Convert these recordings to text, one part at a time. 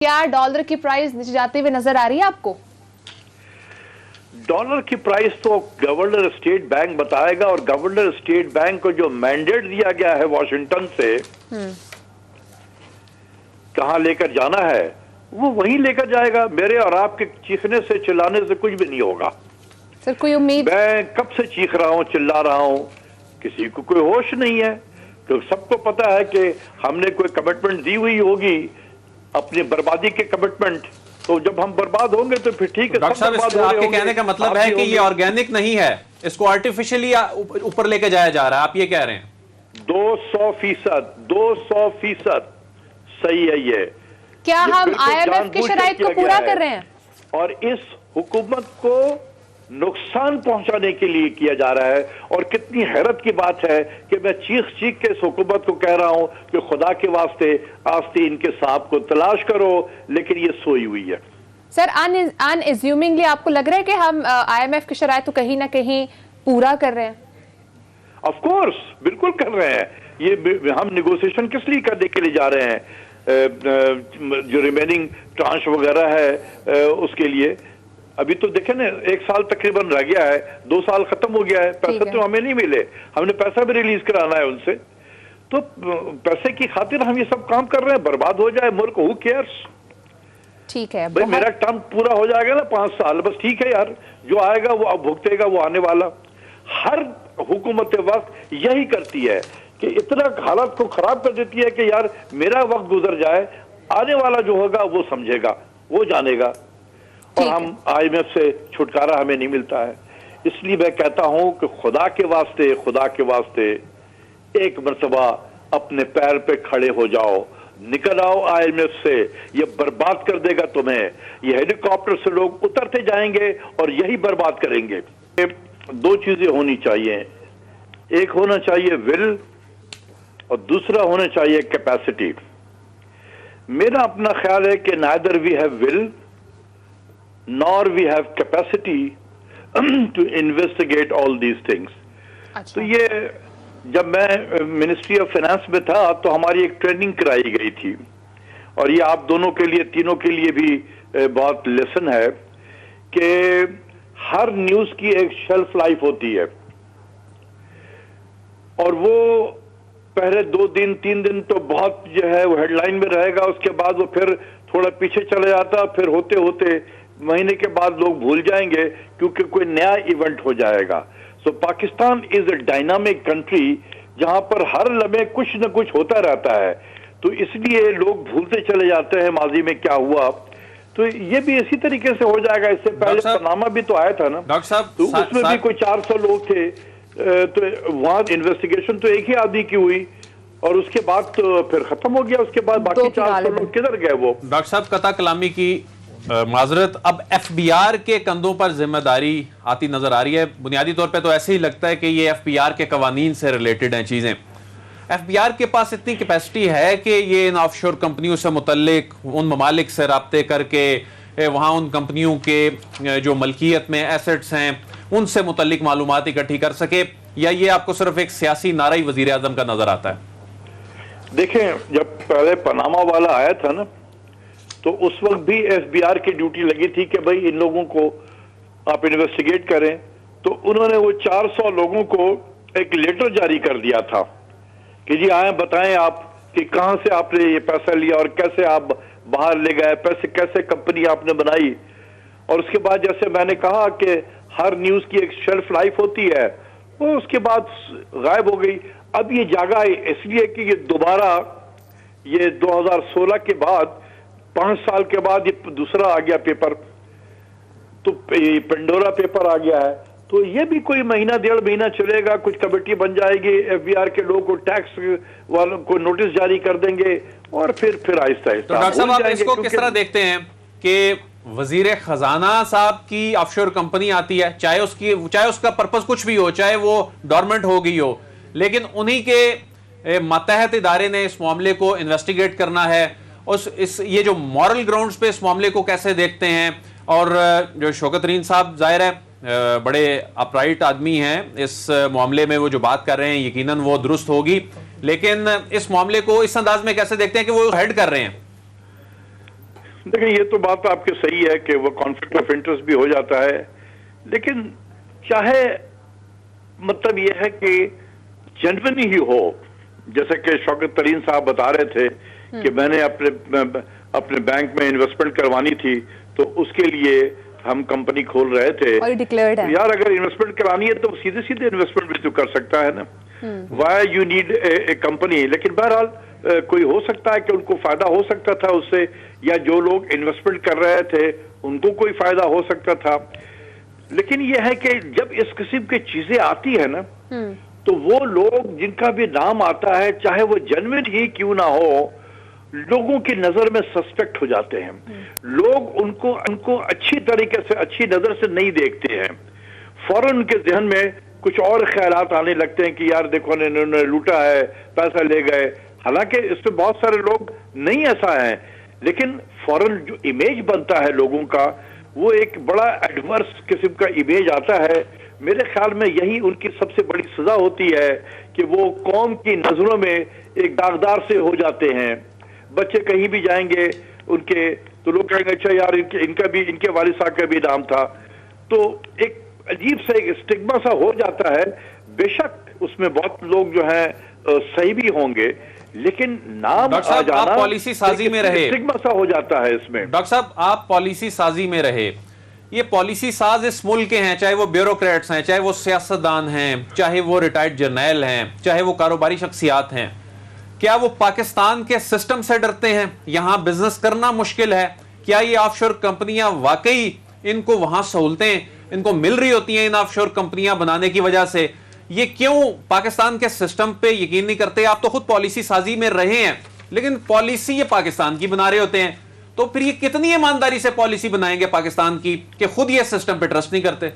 क्या डॉलर की प्राइस नीचे जाते हुए नजर आ रही है आपको? डॉलर की प्राइस तो गवर्नर स्टेट बैंक बताएगा, और गवर्नर स्टेट बैंक को जो मैंडेट दिया गया है वॉशिंगटन से कहां लेकर जाना है वो वहीं लेकर जाएगा। मेरे और आपके चीखने से चिल्लाने से कुछ भी नहीं होगा। सर कोई उम्मीद? मैं कब से चीख रहा हूं, चिल्ला रहा हूं, किसी को कोई होश नहीं है। तो सबको पता है कि हमने कोई कमिटमेंट दी हुई होगी, अपनी बर्बादी के कमिटमेंट। तो जब हम बर्बाद होंगे तो फिर ठीक है। डॉक्टर साहब, आपके कहने का मतलब है कि ये ऑर्गेनिक नहीं है, इसको आर्टिफिशियली ऊपर लेके जाया जा रहा है, आप ये कह रहे हैं? 200% सही है ये। क्या हम IMF की शराइत को पूरा कर रहे हैं? और इस हुकूमत को नुकसान पहुंचाने के लिए किया जा रहा है। और कितनी हैरत की बात है कि मैं चीख चीख के इस हुकूमत को कह रहा हूं कि खुदा के वास्ते आस्ते इनके सांप को तलाश करो, लेकिन ये सोई हुई है। सर अनएज्यूमिंगली आपको लग रहा है कि हम IMF की शराइत को कहीं ना कहीं पूरा कर रहे हैं? ऑफ कोर्स बिल्कुल कर रहे हैं। ये हम निगोशिएशन किस लिए करने के लिए जा रहे हैं? जो रिमेनिंग ट्रांश वगैरह है उसके लिए। अभी तो देखें ना, 1 साल तकरीबन रह गया है, 2 साल खत्म हो गया है, पैसे तो हमें नहीं मिले, हमने पैसा भी रिलीज कराना है उनसे। तो पैसे की खातिर हम ये सब काम कर रहे हैं। बर्बाद हो जाए मुल्क, हु केयर्स। ठीक है भाई मेरा टर्म पूरा हो जाएगा ना 5 साल, बस ठीक है यार, जो आएगा वो अब भुगतेगा, वो आने वाला। हर हुकूमत वक्त यही करती है कि इतना हालत को खराब कर देती है कि यार मेरा वक्त गुजर जाए, आने वाला जो होगा वो समझेगा, वो जानेगा। और हम IMF से छुटकारा हमें नहीं मिलता है। इसलिए मैं कहता हूं कि खुदा के वास्ते एक मर्तबा अपने पैर पे खड़े हो जाओ, निकल आओ IMF से। ये बर्बाद कर देगा तुम्हें। ये हेलीकॉप्टर से लोग उतरते जाएंगे और यही बर्बाद करेंगे। 2 चीजें होनी चाहिए, एक होना चाहिए विल और दूसरा होना चाहिए कैपेसिटी। मेरा अपना ख्याल है कि neither we have will nor we have capacity to investigate all these things. तो ये जब मैं मिनिस्ट्री ऑफ फाइनेंस में था तो हमारी एक ट्रेनिंग कराई गई थी, और ये आप दोनों के लिए, तीनों के लिए भी बहुत लेसन है कि हर न्यूज की एक शेल्फ लाइफ होती है। और वो पहले 2 दिन 3 दिन तो बहुत जो है वो हेडलाइन में रहेगा, उसके बाद वो फिर थोड़ा पीछे चले जाता, फिर होते होते महीने के बाद लोग भूल जाएंगे क्योंकि कोई नया इवेंट हो जाएगा। So Pakistan is a dynamic country जहां पर हर लम्हे कुछ न कुछ होता रहता है, तो इसलिए लोग भूलते चले जाते हैं माजी में क्या हुआ। तो ये भी इसी तरीके से हो जाएगा। इससे पहले पनामा भी तो आया था ना डॉक्टर साहब, तो उसमें भी कोई 400 लोग थे, तो वहां इन्वेस्टिगेशन तो एक ही आदमी की हुई और उसके बाद तो फिर खत्म हो गया। उसके बाद बाकी 400 लोग किधर गए? वो डॉक्टर साहब कता कलामी की माजरत, अब FBR के कंधों पर जिम्मेदारी आती नजर आ रही है। बुनियादी तौर पे तो ऐसे ही लगता है कि ये FBR के कवानीन से रिलेटेड हैं चीजें। FBR के पास इतनी कैपेसिटी है कि ये इन ऑफशोर कंपनियों से मुतल्लिक उन ममालिक से राब्ते करके वहाँ उन कंपनियों के जो मलकियत में एसेट्स हैं उनसे मुतल्लिक मालूमात इकट्ठी कर सके, या ये आपको सिर्फ एक सियासी नारा ही वजीर आजम का नजर आता है? देखें, जब पहले पनामा वाला आया था ना तो उस वक्त भी FBR की ड्यूटी लगी थी कि भाई इन लोगों को आप इन्वेस्टिगेट करें। तो उन्होंने वो 400 लोगों को एक लेटर जारी कर दिया था कि जी आए बताएं आप कि कहां से आपने ये पैसा लिया और कैसे आप बाहर ले गए, पैसे कैसे कंपनी आपने बनाई। और उसके बाद जैसे मैंने कहा कि हर न्यूज की एक शेल्फ लाइफ होती है, वो उसके बाद गायब हो गई। अब ये जागा इसलिए कि ये दोबारा ये 2016 के बाद 5 साल के बाद ये दूसरा आ गया पेपर, तो पेंडोरा पेपर आ गया है। तो ये भी कोई महीना 1.5 महीना चलेगा, कुछ कमेटी बन जाएगी, FBR के लोगों को टैक्स वालों को नोटिस जारी कर देंगे और फिर आहिस्ता आहिस्ता। तो डॉक्टर साहब, आप इसको किस तरह देखते हैं कि वजीर खजाना साहब की ऑफशोर कंपनी आती है, चाहे उसका पर्पस कुछ भी हो, चाहे वो डोरमेंट हो गई हो, लेकिन उन्हीं के मातहत इदारे ने इस मामले को इन्वेस्टिगेट करना है। ये जो मॉरल ग्राउंड्स पे इस मामले को कैसे देखते हैं? और जो शौकत तरीन साहब जाहिर है बड़े अपराइट आदमी हैं, इस मामले में वो जो बात कर रहे हैं यकीनन वो दुरुस्त होगी, लेकिन इस मामले को इस अंदाज में कैसे देखते हैं कि वो हेड कर रहे हैं? देखिए, ये तो बात आपकी सही है कि वो कॉन्फ्लिक्ट ऑफ इंटरेस्ट भी हो जाता है, लेकिन चाहे मतलब ये है कि जेन्युइन ही हो, जैसे कि शौकत तरीन साहब बता रहे थे कि मैंने अपने बैंक में इन्वेस्टमेंट करवानी थी, तो उसके लिए हम कंपनी खोल रहे थे। और डिक्लेयर्ड है। यार, अगर इन्वेस्टमेंट करानी है तो सीधे सीधे इन्वेस्टमेंट भी तो कर सकता है ना। Why you need a company. लेकिन बहरहाल कोई हो सकता है कि उनको फायदा हो सकता था उससे, या जो लोग इन्वेस्टमेंट कर रहे थे उनको कोई फायदा हो सकता था। लेकिन यह है कि जब इस किस्म की चीजें आती है ना, तो वो लोग जिनका भी नाम आता है, चाहे वो जेन्युइन ही क्यों ना हो, लोगों की नजर में सस्पेक्ट हो जाते हैं। लोग उनको अच्छी तरीके से, अच्छी नजर से नहीं देखते हैं। फौरन उनके जहन में कुछ और ख्यालात आने लगते हैं कि यार देखो इन्होंने लूटा है, पैसा ले गए। हालांकि इसमें बहुत सारे लोग नहीं ऐसा है, लेकिन फौरन जो इमेज बनता है लोगों का, वो एक बड़ा एडवर्स किस्म का इमेज आता है। मेरे ख्याल में यही उनकी सबसे बड़ी सजा होती है कि वो कौम की नजरों में एक दागदार से हो जाते हैं। बच्चे कहीं भी जाएंगे उनके, तो लोग कहेंगे अच्छा यार इनके वालिद साहब का भी नाम था। तो एक अजीब सा एक स्टिग्मा सा हो जाता है। बेशक उसमें बहुत लोग जो हैं सही भी होंगे, लेकिन नाम आ जाना, आप पॉलिसी साजी में रहे, स्टिग्मा सा हो जाता है इसमें। डॉक्टर साहब, आप पॉलिसी साजी में रहे। ये पॉलिसी साज इस मुल्क के हैं, चाहे वो ब्यूरोक्रेट्स हैं, चाहे वो सियासतदान हैं, चाहे वो रिटायर्ड जर्नैल हैं, चाहे वो कारोबारी शख्सियात हैं। क्या वो पाकिस्तान के सिस्टम से डरते हैं? यहां बिजनेस करना मुश्किल है? क्या ये ऑफशोर कंपनियां वाकई इनको वहां सहूलतें इनको मिल रही होती हैं इन ऑफशोर कंपनियां बनाने की वजह से? ये क्यों पाकिस्तान के सिस्टम पे यकीन नहीं करते? आप तो खुद पॉलिसी साजी में रहे हैं, लेकिन पॉलिसी ये पाकिस्तान की बना रहे होते हैं, तो फिर ये कितनी ईमानदारी से पॉलिसी बनाएंगे पाकिस्तान की कि खुद ये सिस्टम पे ट्रस्ट नहीं करते?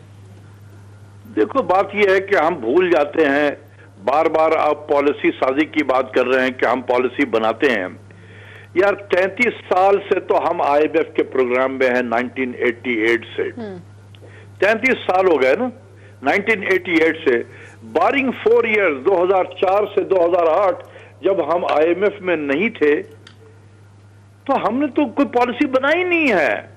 देखो, बात ये है कि हम भूल जाते हैं, बार बार आप पॉलिसी साजी की बात कर रहे हैं कि हम पॉलिसी बनाते हैं। यार 33 साल से तो हम IMF के प्रोग्राम में हैं, 1988 से 33 साल हो गए ना, 1988 से, बारिंग 4 ईयर्स 2004 से 2008 जब हम IMF में नहीं थे, तो हमने तो कोई पॉलिसी बनाई नहीं है।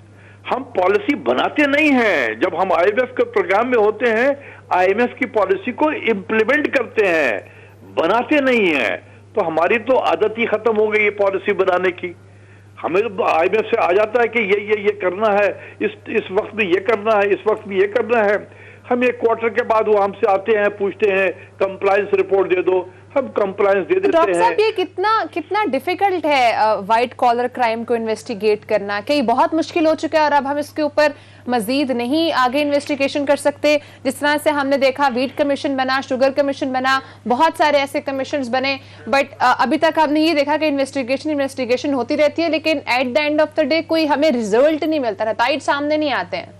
हम पॉलिसी बनाते नहीं हैं। जब हम IMF के प्रोग्राम में होते हैं, IMF की पॉलिसी को इम्प्लीमेंट करते हैं, बनाते नहीं हैं। तो हमारी तो आदत ही खत्म हो गई है पॉलिसी बनाने की। हमें IMF से आ जाता है कि ये करना है, इस वक्त में ये करना है, इस वक्त में ये करना है। हम एक क्वार्टर के बाद वो हमसे आते हैं, पूछते हैं कंप्लायंस रिपोर्ट दे दो, हम कंप्लायंस दे देते हैं। डॉक्टर साहब, ये कितना डिफिकल्ट है व्हाइट कॉलर क्राइम को इन्वेस्टिगेट करना? कई बहुत मुश्किल हो चुका है और अब हम इसके ऊपर मजीद नहीं आगे इन्वेस्टिगेशन कर सकते? जिस तरह से हमने देखा वीट कमीशन बना, शुगर कमीशन बना, बहुत सारे ऐसे कमीशन बने, बट अभी तक हमने ये देखा कि इन्वेस्टिगेशन होती रहती है, लेकिन at the end of the day कोई हमें रिजल्ट नहीं मिलता, नताइज सामने नहीं आते हैं।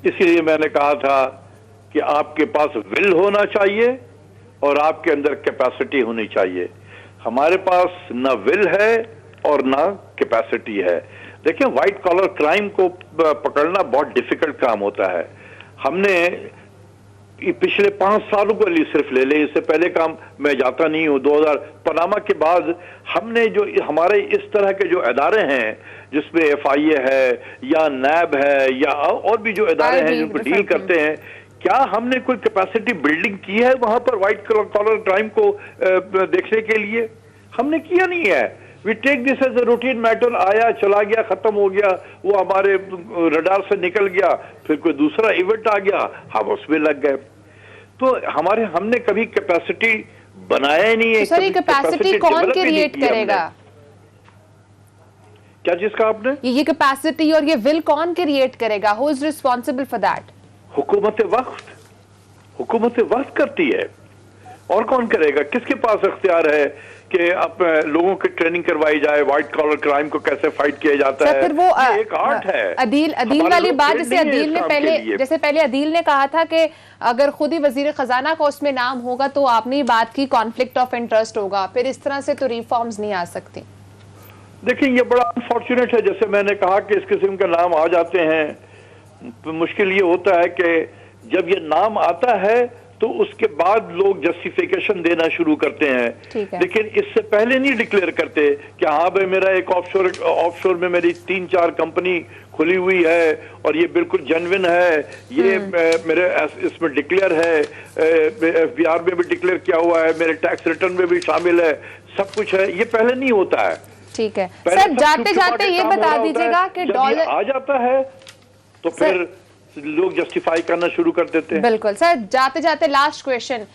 इसीलिए मैंने कहा था कि आपके पास विल होना चाहिए और आपके अंदर कैपेसिटी होनी चाहिए। हमारे पास ना विल है और ना कैपेसिटी है। देखिए, व्हाइट कॉलर क्राइम को पकड़ना बहुत डिफिकल्ट काम होता है। हमने पिछले 5 सालों को सिर्फ ले लें, इससे पहले काम मैं जाता नहीं हूं। 2000 पनामा के बाद हमने जो हमारे इस तरह के जो इदारे हैं, जिसमें FIA है या NAB है या और भी जो इदारे हैं जिनको डील करते हैं, क्या हमने कोई कैपेसिटी बिल्डिंग की है वहां पर व्हाइट कॉलर क्राइम को देखने के लिए? हमने किया नहीं है। We take this as a routine matter, आया चला गया, खत्म हो गया, वो हमारे रडार से निकल गया, फिर कोई दूसरा इवेंट आ गया, हम उसमें लग गए। तो हमने कभी कैपेसिटी बनाया ही नहीं है। तो सर, ये कैपेसिटी कौन क्रिएट करेगा? क्या चीज कहा आपने? ये कैपेसिटी और ये विल कौन क्रिएट करेगा? Who is responsible for that? हुकूमत वक्त करती है। और कौन करेगा? किसके पास इख्तियार है कि अब लोगों की ट्रेनिंग करवाई जाए, व्हाइट कॉलर क्राइम को कैसे फाइट किया जाता है? फिर वो एक आर्ट है। अदील वाली बात, जैसे पहले अदील ने कहा था कि अगर खुद ही वजीर खजाना का उसमें नाम होगा तो आपने बात की कॉन्फ्लिक्ट ऑफ इंटरेस्ट होगा, फिर इस तरह से तो रिफॉर्म्स नहीं आ सकती। देखिए, ये बड़ा अनफॉर्चुनेट है। जैसे मैंने कहा कि इस किस्म के नाम आ जाते हैं, तो मुश्किल ये होता है कि जब ये नाम आता है तो उसके बाद लोग जस्टिफिकेशन देना शुरू करते ठीक है। हैं, लेकिन इससे पहले नहीं डिक्लेयर करते कि हाँ भाई मेरा एक ऑफशोर में मेरी 3-4 कंपनी खुली हुई है और ये बिल्कुल जेन्युइन है, ये मेरे इसमें डिक्लेयर है, एफबीआर में भी डिक्लेयर किया हुआ है, मेरे टैक्स रिटर्न में भी शामिल है, सब कुछ है। ये पहले नहीं होता है। ठीक है पहले सर, सब जाते चुप-चुपा जाते के ये काम हो बता रहा होता है। दीजिएगा कि जब ये डॉलर आ जाता है तो फिर लोग जस्टिफाई करना शुरू कर देते हैं। बिल्कुल सर, जाते जाते लास्ट क्वेश्चन,